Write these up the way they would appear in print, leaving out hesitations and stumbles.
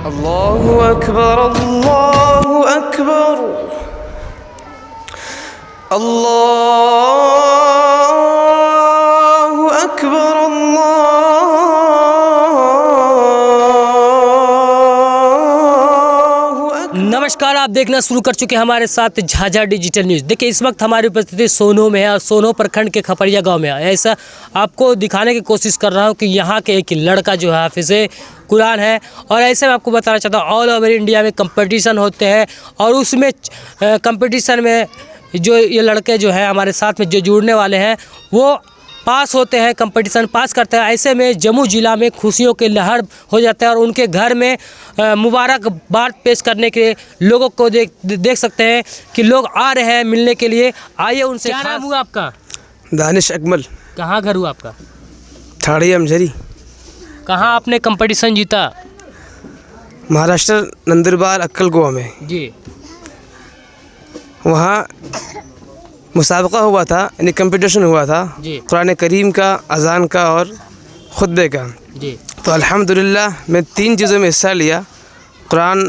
अल्लाहु अकबर अल्लाहु अकबर अल्लाहु अकबर अल्लाहु अकबर। नमस्कार, आप देखना शुरू कर चुके हैं हमारे साथ झाझा डिजिटल न्यूज़। देखिए, इस वक्त हमारी उपस्थिति सोनो में है और सोनो प्रखंड के खपरिया गांव में है। ऐसा आपको दिखाने की कोशिश कर रहा हूं कि यहाँ के एक लड़का जो है हाफिज़े कुरान है। और ऐसे में आपको बताना चाहता हूँ, ऑल ओवर इंडिया में कंपटीशन होते हैं और उसमें कंपटीशन में जो ये लड़के जो है हमारे साथ में जो जुड़ने वाले हैं वो पास होते हैं, कंपटीशन पास करते हैं। ऐसे में जम्मू ज़िला में खुशियों के लहर हो जाता है और उनके घर में मुबारकबाद पेश करने के लोगों को देख सकते हैं कि लोग आ रहे हैं मिलने के लिए। आइए उनसे। क्या नाम हुआ आपका? दानिश अकमल। कहाँ घर हुआ आपका? ठाड़ी अमझरी। कहाँ आपने कंपटीशन जीता? महाराष्ट्र नंदुरबार अक्कल गोवा में जी। वहाँ मुसाबका हुआ था, यानी कंपटीशन हुआ था जी। कुरान करीम का, अज़ान का और खुतबे का। जी। तो अल्हम्दुलिल्लाह मैं 3 चीज़ों में हिस्सा लिया, कुरान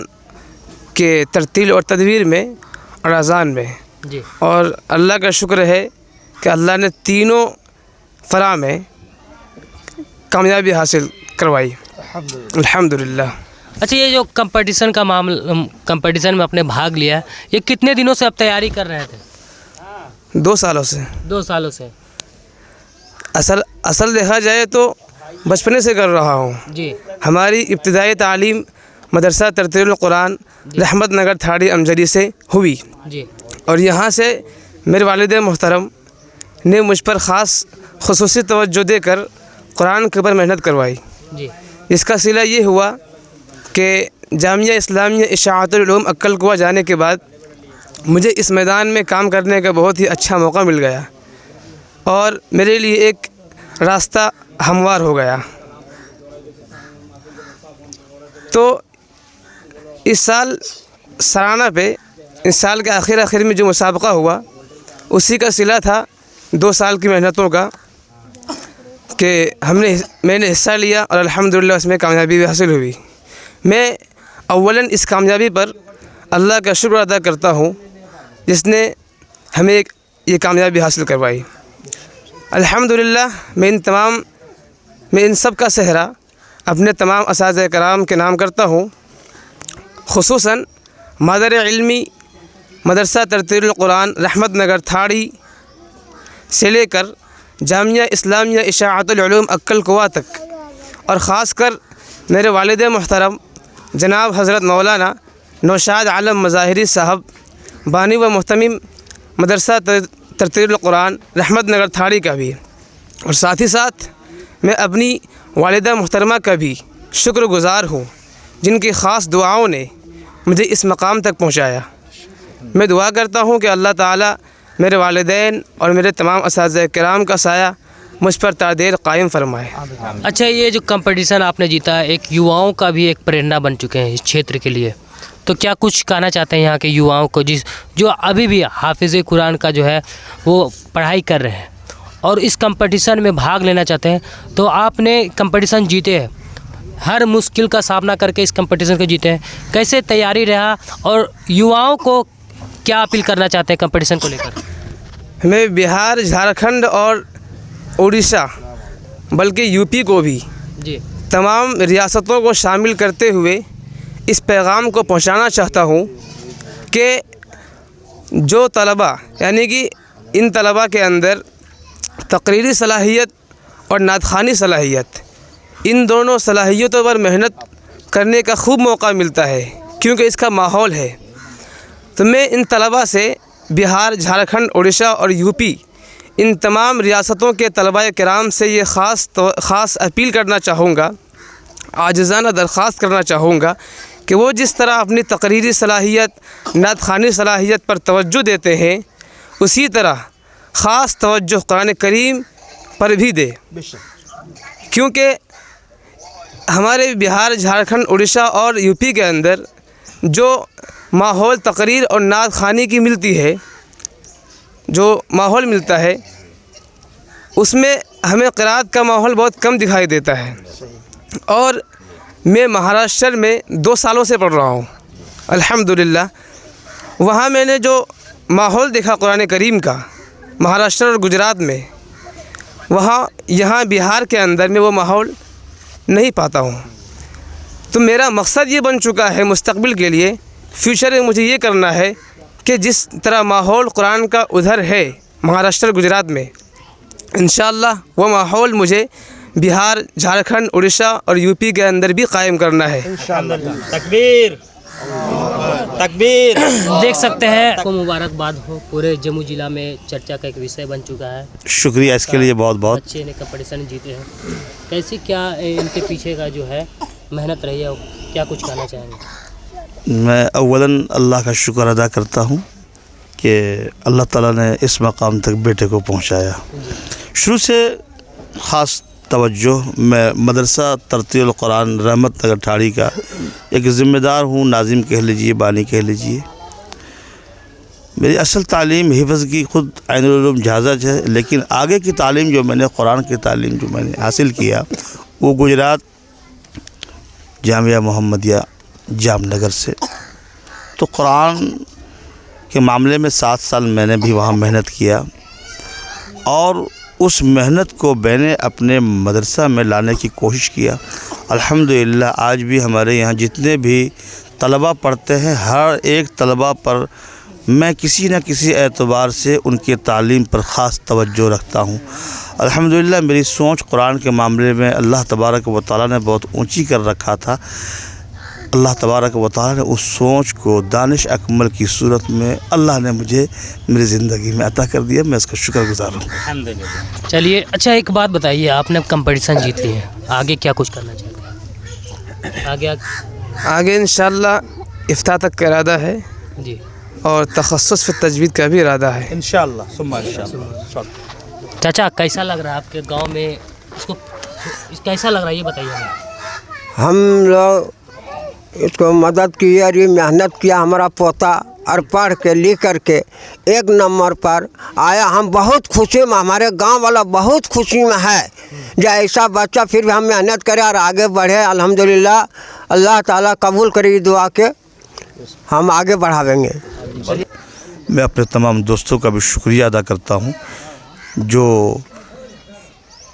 के तरतील और तदवीर में और अज़ान में। जी। और अल्लाह का शुक्र है कि अल्लाह ने तीनों फ़रा में कामयाबी हासिल करवाई, अल्हम्दुलिल्लाह। अच्छा, ये जो कंपटीशन का मामला, कंपटीशन में आपने भाग लिया, ये कितने दिनों से आप तैयारी कर रहे थे? 2 सालों से। 2 सालों से। असल देखा जाए तो बचपने से कर रहा हूँ जी। हमारी इब्तिदाई तालीम मदरसा तरतील कुरान रहमत नगर ठाड़ी अमजरी से हुई जी। और यहाँ से मेरे वालिद मोहतरम ने मुझ पर ख़ास खुसूसी तवज्जो देकर कुरान के ऊपर मेहनत करवाई। जी। इसका सिला ये हुआ कि जामिया इस्लामिया इशाअतुल उलूम अक्कल गोवा जाने के बाद मुझे इस मैदान में काम करने का बहुत ही अच्छा मौका मिल गया और मेरे लिए एक रास्ता हमवार हो गया। तो इस साल सराना पे, इस साल के आखिर में जो मुसाबका हुआ उसी का सिला था 2 साल की मेहनतों का कि मैंने हिस्सा लिया और अल्हम्दुलिल्लाह उसमें कामयाबी भी हासिल हुई। मैं अव्वलन इस कामयाबी पर अल्लाह का शुक्र अदा करता हूँ जिसने हमें ये कामयाबी हासिल करवाई। अल्हम्दुलिल्लाह मैं इन सब का सेहरा अपने तमाम असातिज़ा कराम के नाम करता हूँ, खुसूसन मादर इल्मी मदरसा तरतील कुरान रहमत नगर ठाड़ी से लेकर जामिया इस्लामिया इशाअतुल उलूम अक्कल गोवा तक, और ख़ास कर मेरे वालिद मोहतरम जनाब हज़रत मौलाना नौशाद आलम मज़ाहिरी साहब बानी व मुहतमिम मदरसा तरतील कुरान रहमत नगर ठाड़ी का भी, और साथ ही साथ मैं अपनी वालिदा मोहतरमा का भी शुक्रगुज़ार हूँ जिनकी ख़ास दुआओं ने मुझे इस मकाम तक पहुँचाया। मैं दुआ करता हूँ कि अल्लाह ताला मेरे वालिदैन और मेरे तमाम असातिज़ा किराम का साया मुझ पर तादेर कायम फरमाए। अच्छा, ये जो कंपटीशन आपने जीता एक युवाओं का भी एक प्रेरणा बन चुके हैं इस क्षेत्र के लिए, तो क्या कुछ कहना चाहते हैं यहाँ के युवाओं को जो अभी भी हाफिज़े कुरान का जो है वो पढ़ाई कर रहे हैं और इस कंपटीशन में भाग लेना चाहते हैं? तो आपने कंपटीशन जीते हैं, हर मुश्किल का सामना करके इस कंपटीशन को जीते हैं, कैसे तैयारी रहा और युवाओं को क्या अपील करना चाहते हैं कंपटीशन को लेकर? मैं बिहार, झारखंड और उड़ीसा बल्कि यूपी को भी जी तमाम रियासतों को शामिल करते हुए इस पैगाम को पहुंचाना चाहता हूं कि जो तलबा, यानी कि इन तलबा के अंदर तकरीरी सलाहियत और नादखानी सलाहियत, इन दोनों सलाहियतों पर मेहनत करने का खूब मौका मिलता है क्योंकि इसका माहौल है। तो मैं इन तलबा से बिहार, झारखंड, उड़ीसा और यूपी, इन तमाम रियासतों के तलबा किराम से ये ख़ास अपील करना चाहूँगा, आजिज़ाना दरख्वास्त करना चाहूँगा कि वो जिस तरह अपनी तकरीरी सलाहियत, नादखानी सलाहियत पर तवज्जो देते हैं उसी तरह ख़ास तवज्जो कुरान करीम पर भी दे, क्योंकि हमारे बिहार, झारखंड, उड़ीसा और यूपी के अंदर जो माहौल तकरीर और नात ख़ानी की मिलती है, जो माहौल मिलता है उसमें हमें क़िराअत का माहौल बहुत कम दिखाई देता है। और मैं महाराष्ट्र में 2 सालों से पढ़ रहा हूँ अल्हम्दुलिल्लाह। वहाँ मैंने जो माहौल देखा कुरान करीम का महाराष्ट्र और गुजरात में, वहाँ यहाँ बिहार के अंदर में वो माहौल नहीं पाता हूँ। तो मेरा मकसद ये बन चुका है मुस्तक़बिल के लिए, फ्यूचर में मुझे ये करना है कि जिस तरह माहौल कुरान का उधर है महाराष्ट्र गुजरात में, इंशाअल्लाह वो माहौल मुझे बिहार, झारखंड, उड़ीसा और यूपी के अंदर भी कायम करना है। तकबीर तकबीर। देख सकते हैं, आपको मुबारकबाद हो, पूरे जम्मू जिला में चर्चा का एक विषय बन चुका है। शुक्रिया इसके लिए बहुत बहुत। बच्चे ने कंपटीशन जीते हैं, कैसी क्या इनके पीछे का जो है मेहनत रही है, क्या कुछ कहना चाहेंगे? मैं अव्वलन अल्लाह का शुक्र अदा करता हूँ कि अल्लाह ताला ने इस मकाम तक बेटे को पहुँचाया। शुरू से ख़ास तवज्जो, मैं मदरसा तरतील कुरान रहमत नगर ठाड़ी का एक ज़िम्मेदार हूँ, नाजिम कह लीजिए, बानी कह लीजिए। मेरी असल तालीम हिफ़्ज़ की ख़ुद ऐनुल उलूम जहाज़ है, लेकिन आगे की तालीम जो मैंने कुरान की तालीम जो मैंने हासिल किया वो गुजरात जामिया मोहम्मदिया जामनगर से। तो कुरान के मामले में 7 साल मैंने भी वहाँ मेहनत किया और उस मेहनत को मैंने अपने मदरसा में लाने की कोशिश किया। अल्हम्दुलिल्लाह आज भी हमारे यहाँ जितने भी तलबा पढ़ते हैं, हर एक तलबा पर मैं किसी न किसी एतबार से उनके तालीम पर ख़ास तवज्जो रखता हूँ। अल्हम्दुलिल्लाह मेरी सोच कुरान के मामले में अल्लाह तबारक व तआला ने बहुत ऊंची कर रखा था। अल्लाह तबारक व तआला ने उस सोच को दानिश अकमल की सूरत में अल्लाह ने मुझे मेरी ज़िंदगी में अता कर दिया। मैं उसका शुक्रगुज़ार हूँ। चलिए, अच्छा एक बात बताइए, आपने कंपटीशन जीत ली है, आगे क्या कुछ करना चाहते हैं? आगे इंशाअल्लाह इफ्ता तक का इरादा है जी, और तखस्सुस फिर तजवीद का भी इरादा है इंशाअल्लाह। चाचा कैसा लग रहा है आपके गांव में, इसको कैसा लग रहा है ये बताइए हमें। हम लोग इसको मदद की और ये मेहनत किया, हमारा पोता और पढ़ के लिख कर के 1 नंबर पर आया। हम बहुत खुशी में, हमारे गांव वाला बहुत खुशी में है जो ऐसा बच्चा फिर भी हम मेहनत करें और आगे बढ़े। अल्हम्दुलिल्लाह अल्लाह ताला कबूल करे दुआ के, हम आगे बढ़ावेंगे। मैं अपने तमाम दोस्तों का भी शुक्रिया अदा करता हूँ जो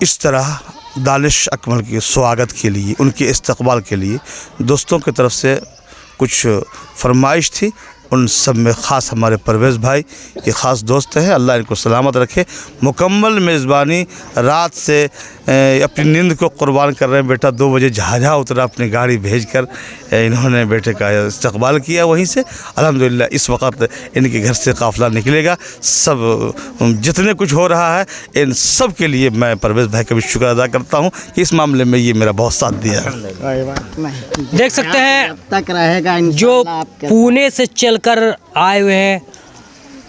इस तरह दानिश अकमल के स्वागत के लिए, उनके इस्तकबाल के लिए दोस्तों की तरफ से कुछ फरमाइश थी। उन सब में ख़ास हमारे परवेज़ भाई, ये ख़ास दोस्त हैं, अल्लाह इनको सलामत रखे। मुकम्मल मेज़बानी, रात से अपनी नींद को कुर्बान कर रहे हैं। बेटा 2 बजे जहाज़ा उतरा, अपनी गाड़ी भेजकर इन्होंने बेटे का इस्तकबाल किया वहीं से। अल्हम्दुलिल्लाह इस वक्त इनके घर से काफ़िला निकलेगा। सब जितने कुछ हो रहा है इन सब के लिए मैं परवेज़ भाई का भी शुक्र अदा करता हूँ कि इस मामले में ये मेरा बहुत साथ दिया है। देख सकते हैं तक रहेगा जो पुणे से चलकर आए हुए हैं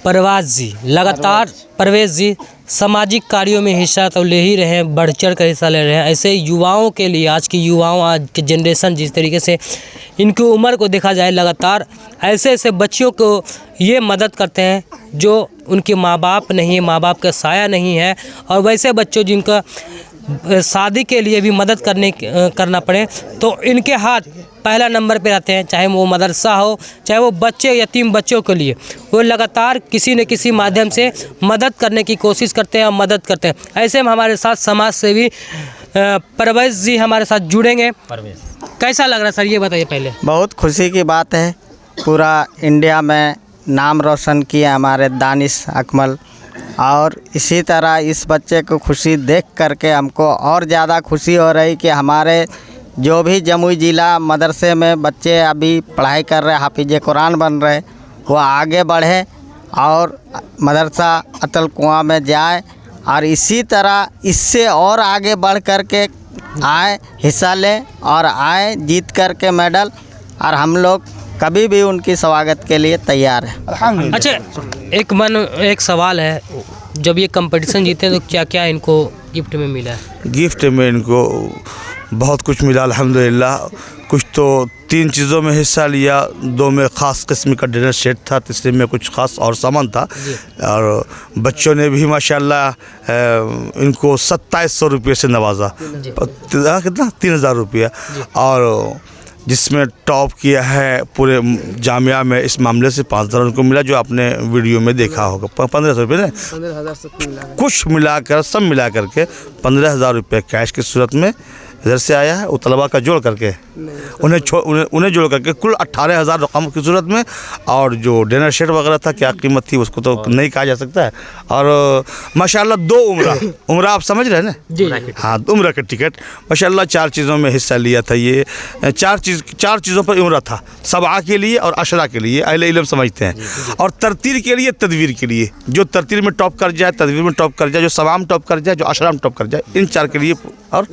परवेज़ जी, लगातार परवेज़ जी सामाजिक कार्यों में हिस्सा तो ले ही रहे हैं, बढ़ चढ़ कर हिस्सा ले रहे हैं। ऐसे युवाओं के लिए, आज की युवाओं, आज के जनरेशन जिस तरीके से इनकी उम्र को देखा जाए, लगातार ऐसे ऐसे बच्चों को ये मदद करते हैं जो उनके माँ बाप नहीं है, माँ बाप का साया नहीं है, और वैसे बच्चों जिनका शादी के लिए भी मदद करना पड़े तो इनके हाथ पहला नंबर पे रहते हैं। चाहे वो मदरसा हो, चाहे वो बच्चे, यतीम बच्चों के लिए वो लगातार किसी न किसी माध्यम से मदद करने की कोशिश करते हैं और मदद करते हैं। ऐसे में हमारे साथ समाज सेवी परवेज़ जी हमारे साथ जुड़ेंगे। कैसा लग रहा है सर, ये बताइए पहले। बहुत खुशी की बात है, पूरा इंडिया में नाम रोशन किया हमारे दानिश अकमल, और इसी तरह इस बच्चे को खुशी देख करके हमको और ज़्यादा खुशी हो रही कि हमारे जो भी जमुई ज़िला मदरसे में बच्चे अभी पढ़ाई कर रहे, हाफिज़ कुरान बन रहे, वो आगे बढ़े और मदरसा अतल कुआं में जाए और इसी तरह इससे और आगे बढ़ कर के आए, हिस्सा लें और आए जीत कर के मेडल, और हम लोग कभी भी उनकी स्वागत के लिए तैयार है। अच्छा, एक सवाल है, जब ये कंपटीशन जीते तो क्या क्या इनको गिफ्ट में मिला है? गिफ्ट में इनको बहुत कुछ मिला अल्हम्दुलिल्लाह। कुछ तो 3 चीज़ों में हिस्सा लिया, 2 में ख़ास किस्म का डिनर सेट था, तीसरे में कुछ ख़ास और सामान था। और बच्चों ने भी माशाल्लाह इनको 2700 रुपये से नवाजा। कितना 3000 रुपया। और जिसमें टॉप किया है पूरे जामिया में इस मामले से 5000 उनको मिला, जो आपने वीडियो में देखा होगा। 1500 रुपये ने कुछ मिलाकर सब मिला करके 15,000 रुपये कैश की सूरत में इधर से आया है। वो तलबा का जोड़ करके उन्हें जोड़ करके कुल 18,000 रकम की सूरत में। और जो डिनर सेट वगैरह था, क्या कीमत थी उसको तो नहीं कहा जा सकता है। और माशाल्लाह 2 उम्रा आप समझ रहे हैं ना जी। हाँ, उम्रा का टिकट माशाल्लाह 4 चीज़ों में हिस्सा लिया था। ये 4 चीज़ों पर उम्रा था, सबआ के लिए और अशरा के लिए, अहले इल्म समझते हैं। और तरतील के लिए, तदवीर के लिए, जो तरतील में टॉप कर जाए, तदवीर में टॉप कर जाए, जो सबआ में टॉप कर जाए, जो अशरा में टॉप कर जाए, इन 4 के लिए। और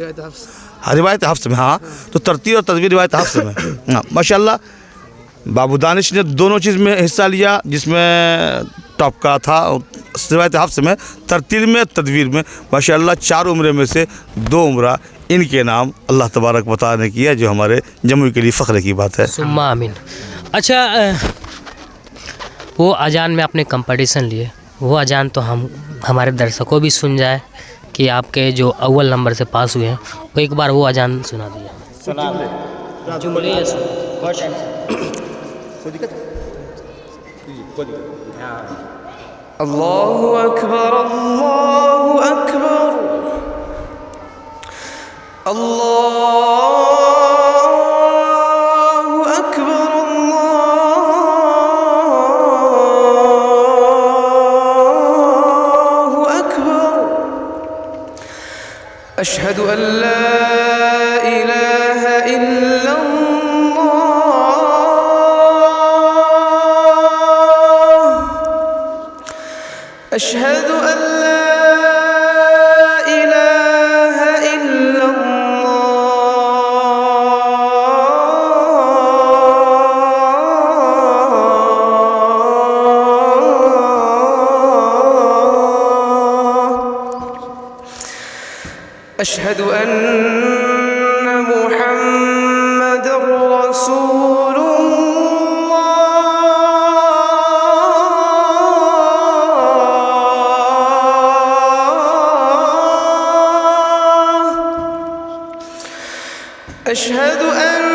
रिवायत हफ्स में, हाँ, तो तरतीब और तदवीर रिवायत हफ्स में। हाँ माशाल्लाह बाबू दानिश ने दोनों चीज़ में हिस्सा लिया, जिसमें टॉप का था रिवायत हफ्स में, तरतीब में, तदवीर में। माशाल्लाह 4 उम्रे में से 2 उम्रा इनके नाम अल्लाह तबारक व तआला ने किया, जो हमारे जम्मू के लिए फ़ख्र की बात है। सुम्मा आमीन। अच्छा, वो अजान में आपने कंपटीशन लिए, वो अजान तो हमारे दर्शकों भी सुन जाए कि आपके जो अव्वल नंबर से पास हुए हैं, वो एक बार वो अजान सुना दिया। जुमले या अल्लाहु अकबर, अल्लाहु अकबर, अल्लाहु अकबर, अल्लाहु अकबर। अशहदु अन ला इलाहा इल्लल्लाह, अशहदु अन ला इलाहा इल्लल्लाह, अशहदु अन्न मुहम्मदर रसूलुल्लाह, अशहदु अन्न